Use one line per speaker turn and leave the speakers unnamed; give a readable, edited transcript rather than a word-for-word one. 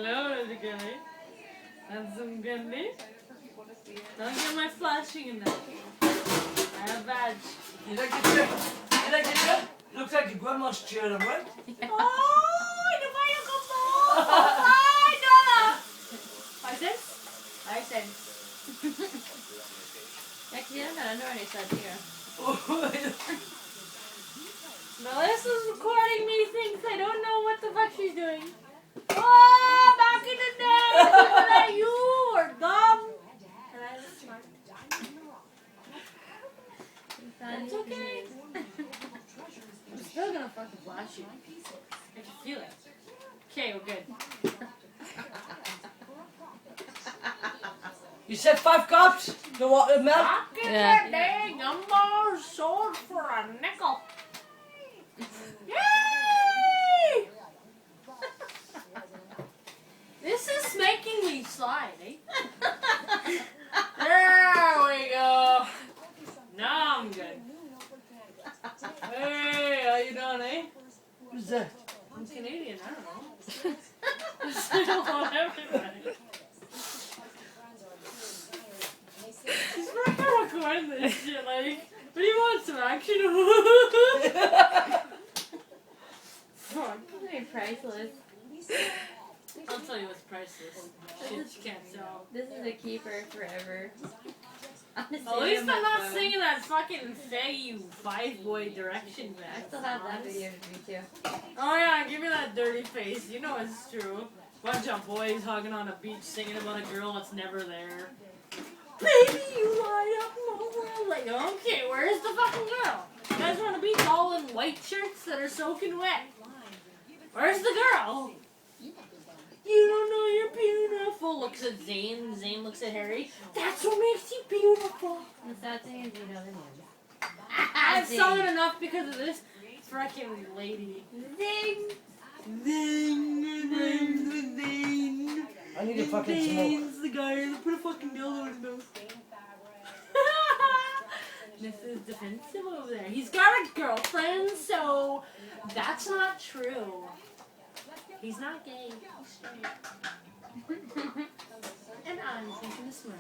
Hello, Gilly. That's some candy. Don't get my flashing in there. I have a badge.
You like it? Looks like your grandma's chair, right?
Oh, the fire comes off! $5! 5 cents? 5 cents.
Actually, I'm not under any such here.
Melissa's recording me, thinks I don't know what the fuck she's doing. Oh, back in the day! Was that you or dumb? And I was smart. That's okay. I'm still gonna fucking flash you. I can feel it. Okay, we're good.
You said 5 cups? The water milk?
Back in the day, gumball sold for a nickel. Yay! This is making me slide, eh? There we go. Now I'm good. Hey, how you doing, eh?
Who's that?
I'm Canadian, I don't know. I don't want everybody. She's not gonna record this shit, like, what do you want, some action? Fuck.
Very priceless.
I'll tell you what's priceless. Shit you can't sell.
This is a keeper forever.
At least I'm not singing that fucking faggy 5-boy direction
I
back.
still have that video of me too.
Oh yeah, give me that dirty face. You know it's true. Bunch of boys hugging on a beach singing about a girl that's never there. Baby, you light up my world. Like, okay, where's the fucking girl? You guys are on the beach all in white shirts that are soaking wet. Where's the girl? You don't know you're beautiful. Looks at Zane. Zane looks at Harry. That's what makes you beautiful.
The sad thing is you know the name.
I've sung it enough because of this freaking lady.
Zing!
Zing, zing, zing.
I need a fucking smoke.
Zane's the guy that put a fucking dildo in his nose. This is defensive over there. He's got a girlfriend, so that's not true. He's not gay. He's straight. And I'm thinking to smile.